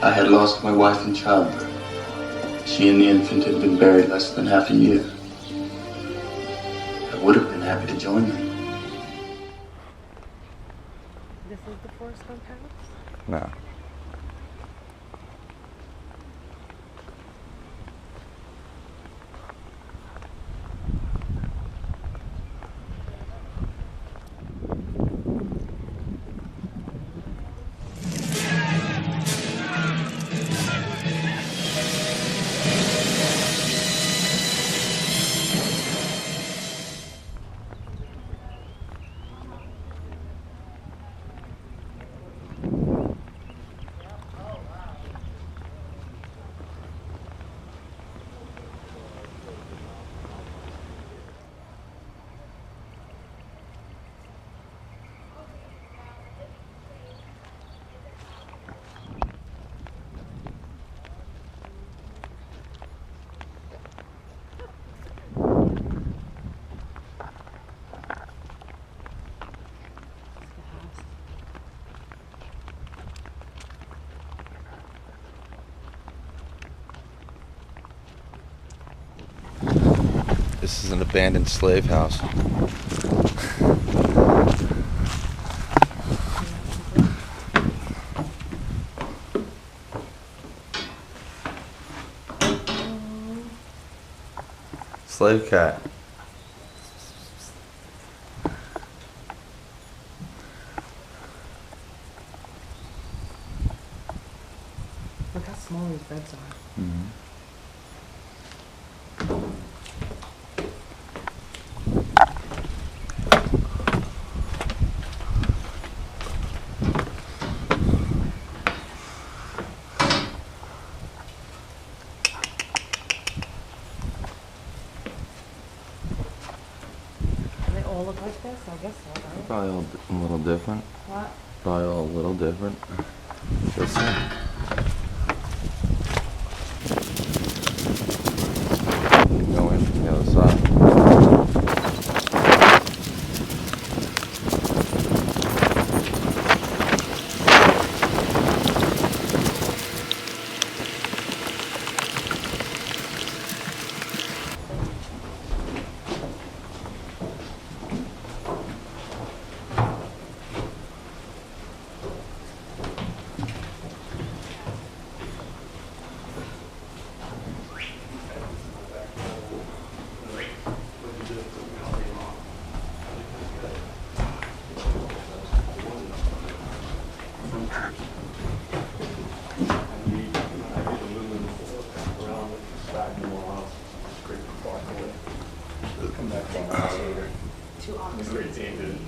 I had lost my wife in childbirth. She and the infant had been buried less than half a year. I would have been happy to join them. This is the Forest Gump house? No. This is an abandoned slave house. Slave cat. Look how small these beds are. Mm-hmm. They all look like this? I guess so, right? Probably all a little different. What? Probably all a little different. This one. Go in from the other side.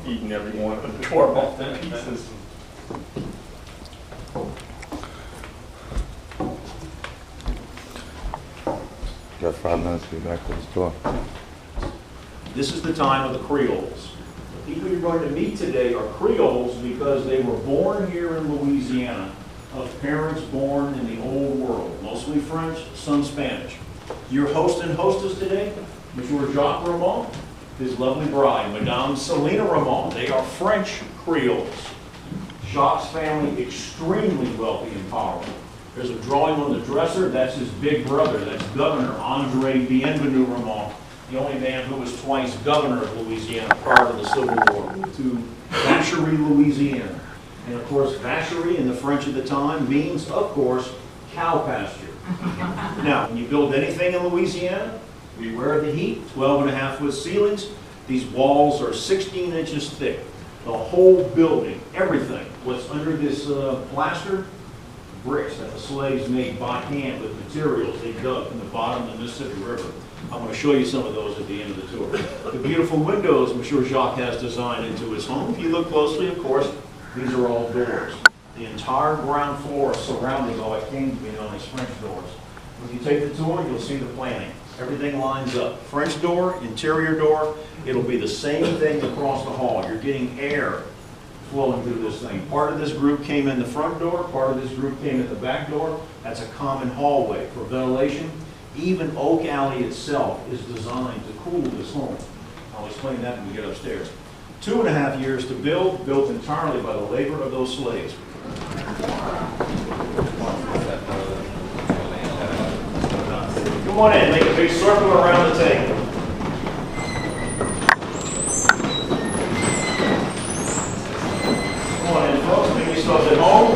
Eating every one of them, tore them off in pieces. Got 5 minutes to be back to the store. This is the time of the Creoles. The people you're going to meet today are Creoles because they were born here in Louisiana of parents born in the old world, mostly French, some Spanish. Your host and hostess today, Monsieur Jacques Ramon, his lovely bride, Madame Selena Ramon. They are French Creoles. Jacques' family, extremely wealthy and powerful. There's a drawing on the dresser. That's his big brother. That's Governor Andre Bienvenu Ramon, the only man who was twice governor of Louisiana prior to the Civil War, to Vacherie, Louisiana. And of course, Vacherie in the French at the time means, of course, cow pasture. Now, when you build anything in Louisiana, beware of the heat, 12.5-foot ceilings. These walls are 16 inches thick. The whole building, everything, what's under this plaster, bricks that the slaves made by hand with materials they dug from the bottom of the Mississippi River. I'm going to show you some of those at the end of the tour. The beautiful windows Monsieur Jacques has designed into his home. If you look closely, of course, these are all doors. The entire ground floor surrounding all it came to be known as French doors. When you take the tour, you'll see the planning. Everything lines up. French door, interior door, it'll be the same thing across the hall. You're getting air flowing through this thing. Part of this group came in the front door, part of this group came in the back door. That's a common hallway for ventilation. Even Oak Alley itself is designed to cool this home. I'll explain that when we get upstairs. 2.5 years to build, built entirely by the labor of those slaves. Come on in, make a big circle around the table. Come on in, folks, make yourselves at home.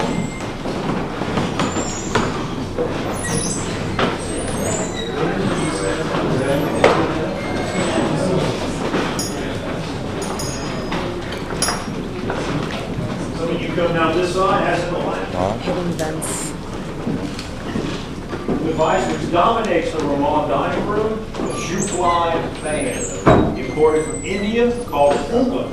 Some of you come down this side, as in the left. Hidden vents. The device which dominates the Ramon dining room, a shoe-fly fan, imported from India, called Oak.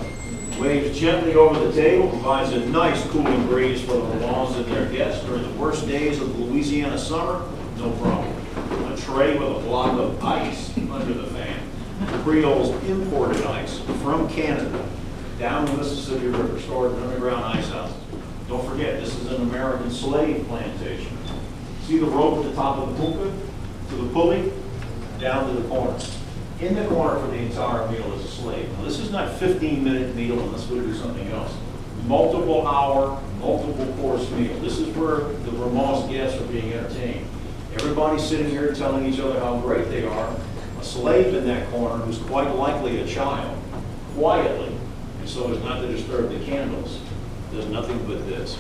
Waves gently over the table, provides a nice cooling breeze for the Ramons and their guests during the worst days of the Louisiana summer. No problem. A tray with a block of ice under the fan. Creole's imported ice from Canada down the Mississippi River, stored in underground ice houses. Don't forget, this is an American slave plantation. See the rope at the top of the hookah, to the pulley, down to the corner. In the corner for the entire meal is a slave. Now, this is not a 15-minute meal unless we do something else. Multiple hour, multiple course meal. This is where the Ramon's guests are being entertained. Everybody's sitting here telling each other how great they are. A slave in that corner who's quite likely a child, quietly, and so as not to disturb the candles, does nothing but this.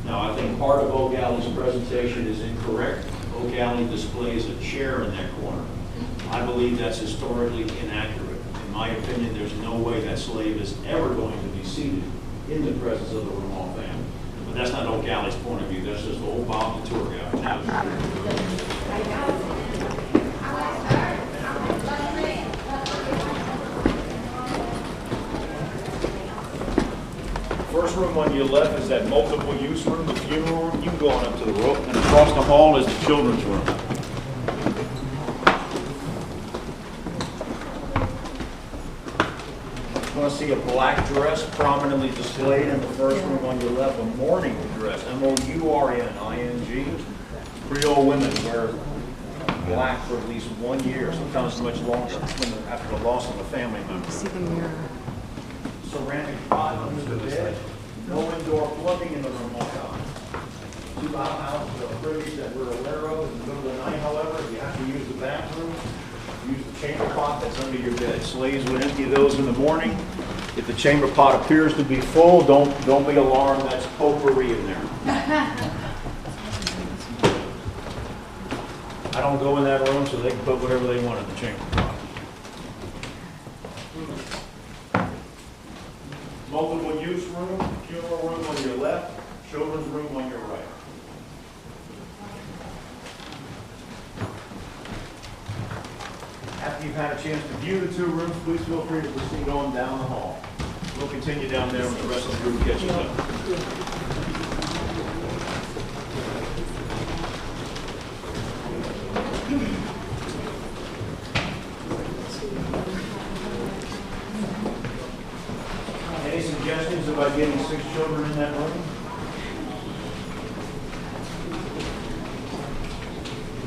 Now, I think part of Oak Alley's presentation is incorrect. Oak Alley displays a chair in that corner. I believe that's historically inaccurate. In my opinion, there's no way that slave is ever going to be seated in the presence of the Ramon family. But that's not Oak Alley's point of view. That's just old Bob, the tour guide. First room on your left is that multiple use room, the funeral room. You can go on up to the rope, and across the hall is the children's room. You want to see a black dress prominently displayed in the first room on your left, a mourning dress, M-O-U-R-N-I-N-G. Creole women wear black for at least 1 year, sometimes much longer, after the loss of a family member. See the mirror. Ceramic pot under the bed, no indoor plumbing in the room all time. 2 outhouses are privileged that we're aware of. In the middle of the night, however, if you have to use the bathroom, use the chamber pot that's under your bed. Slaves would empty those in the morning. If the chamber pot appears to be full, don't be alarmed. That's potpourri in there. I don't go in that room, so they can put whatever they want in the chamber pot. Multiple use room, funeral room on your left, children's room on your right. After you've had a chance to view the 2 rooms, please feel free to proceed on down the hall. We'll continue down there when the rest of the group catches up. Any suggestions about getting 6 children in that room?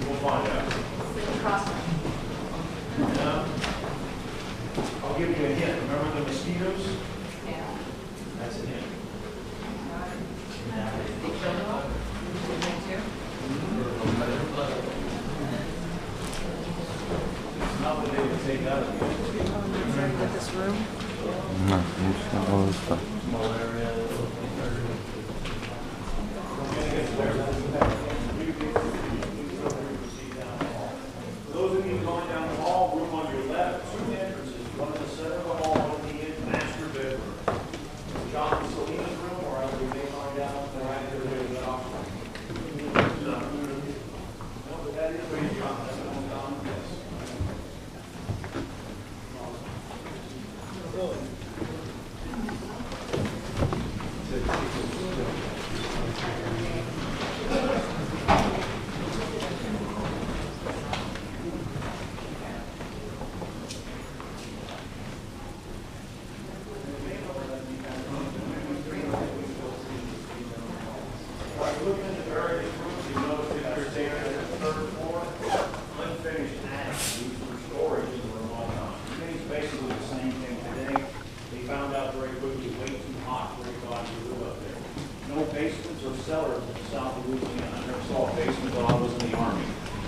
We'll find out. Yeah. I'll give you a hint. Remember the mosquitoes? Yeah. That's a hint. It's not what they would take out of you. Remember this room? No, it's not all this stuff. Those of you going down the hall, room on your left, 2 entrances. One in the center of the hall, one in the master bedroom. John and Selena's room, or as we may find out, they're actually doing the opposite. No, but that is where John, that's the one John, yes.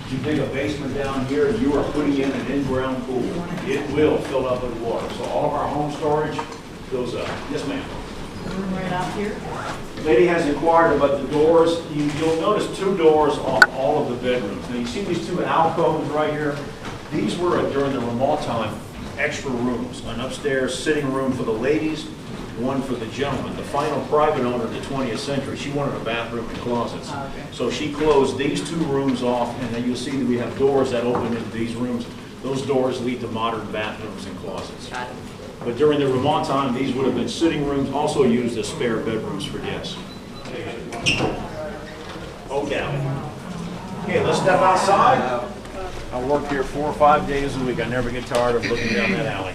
You dig a basement down here, you are putting in an in-ground pool. It will fill up with water. So all of our home storage goes up. Yes, ma'am. Room right out here. Lady has inquired about the doors. You'll notice 2 doors off all of the bedrooms. Now you see these 2 alcoves right here? These were, during the remote time, extra rooms. An upstairs sitting room for the ladies, one for the gentlemen. The final private owner of the 20th century, she wanted a bathroom and closets. Oh, okay. So she closed these 2 rooms off, and then you'll see that we have doors that open into these rooms. Those doors lead to modern bathrooms and closets. Got it. But during the Vermont time, these would have been sitting rooms, also used as spare bedrooms for guests. Oak Alley. Okay, let's step outside. I work here 4 or 5 days a week. I never get tired of looking down that alley.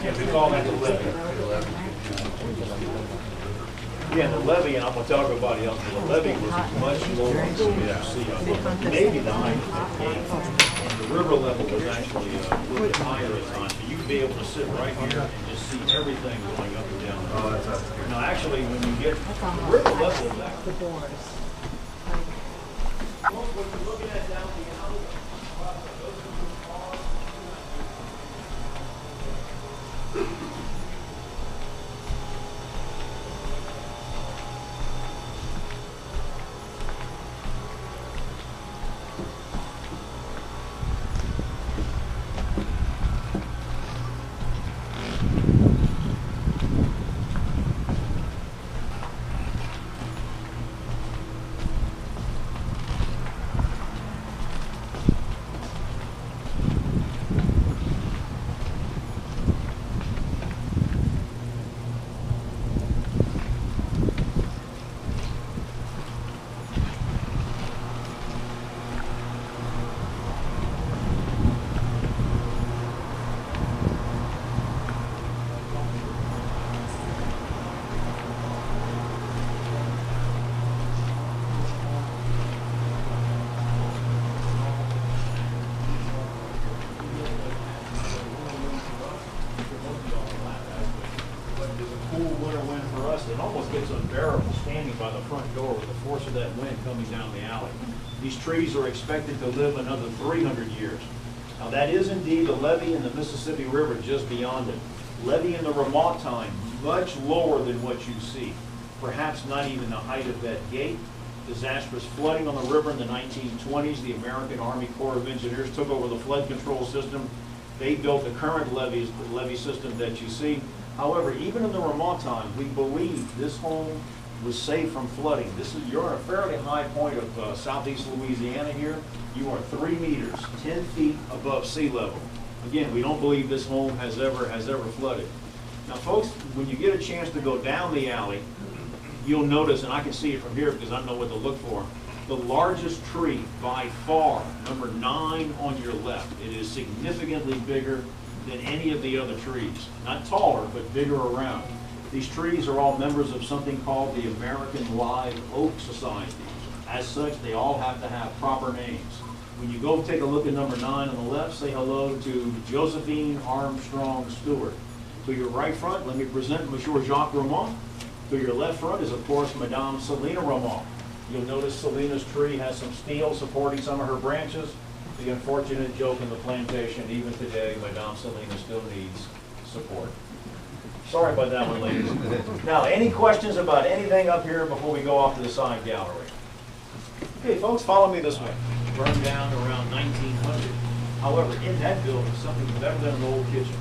Yeah, we call that the levee. Yeah, the levee, and I'm going to talk about it, the levee was much lower than you see. Maybe the height of that gate. And the river level was actually a little bit higher at times. So you'd be able to sit right here and just see everything going up and down. Now, actually, when you get the river level is actually... What you're looking at down the alley, those are the cars. It almost gets unbearable standing by the front door with the force of that wind coming down the alley. These trees are expected to live another 300 years. Now that is indeed a levee in the Mississippi River just beyond it. Levee in the Vermont time, much lower than what you see. Perhaps not even the height of that gate. Disastrous flooding on the river in the 1920s. The American Army Corps of Engineers took over the flood control system. They built the current levee system that you see. However, even in the Vermont time, we believe this home was safe from flooding. You're at a fairly high point of southeast Louisiana here. You are 3 meters, 10 feet above sea level. Again, we don't believe this home has ever flooded. Now, folks, when you get a chance to go down the alley, you'll notice, and I can see it from here because I know what to look for, the largest tree by far, number 9 on your left. It is significantly bigger than any of the other trees. Not taller, but bigger around. These trees are all members of something called the American Live Oak Society. As such, they all have to have proper names. When you go take a look at number 9 on the left, say hello to Josephine Armstrong Stewart. To your right front, let me present Monsieur Jacques Ramon. To your left front is, of course, Madame Selina Ramon. You'll notice Selina's tree has some steel supporting some of her branches. The unfortunate joke in the plantation, even today, Madame Selina still needs support. Sorry about that one, ladies. Now, any questions about anything up here before we go off to the side gallery? Okay, folks, follow me this way. Burned down around 1900. However, in that building, something better than an old kitchen.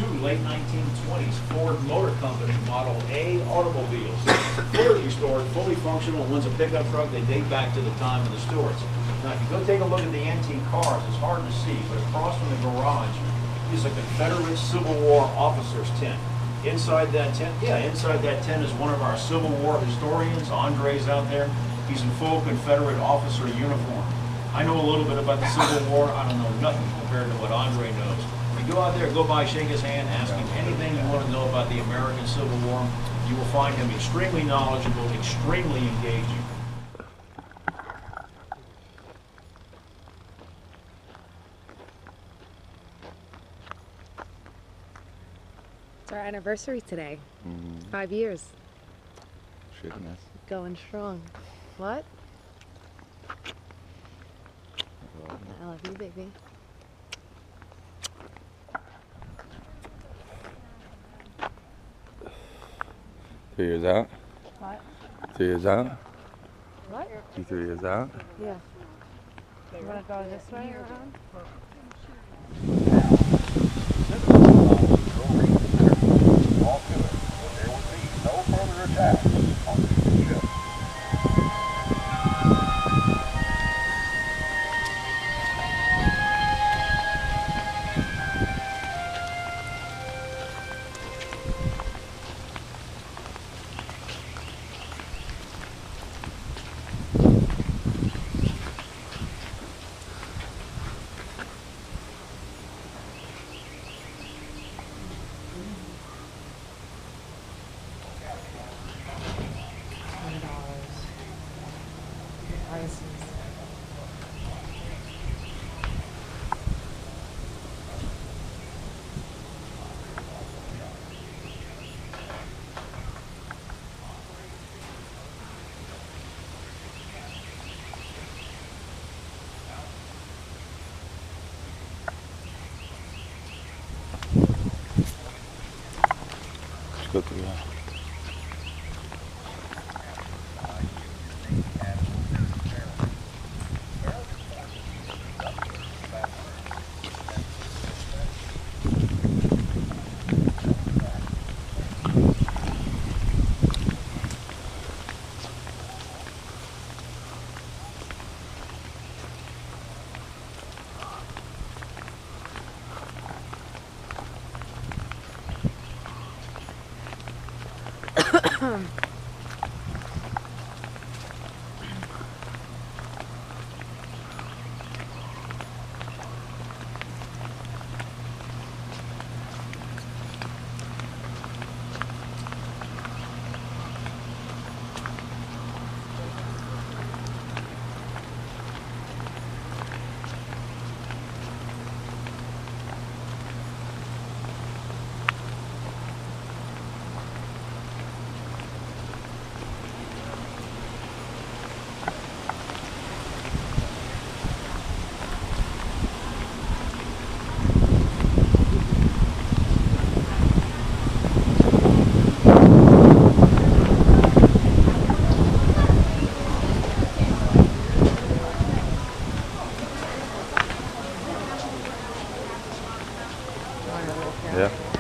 2 late 1920s Ford Motor Company Model A automobiles. Fully restored, fully functional. One's a pickup truck. They date back to the time of the Stewarts. Now, if you go take a look at the antique cars, it's hard to see, but across from the garage is a Confederate Civil War officer's tent. Inside that tent is one of our Civil War historians. Andre's out there. He's in full Confederate officer uniform. I know a little bit about the Civil War. I don't know nothing compared to what Andre knows. If you go out there, go by, shake his hand, ask him anything you want to know about the American Civil War. You will find him extremely knowledgeable, extremely engaging. It's our anniversary today. 5 years. goodness. Going strong. What? I love you, baby. Three years out? What? 3 years out? What? You 3 years out? Yeah. You want to go this way around? Prices. Let's go through that. Yeah.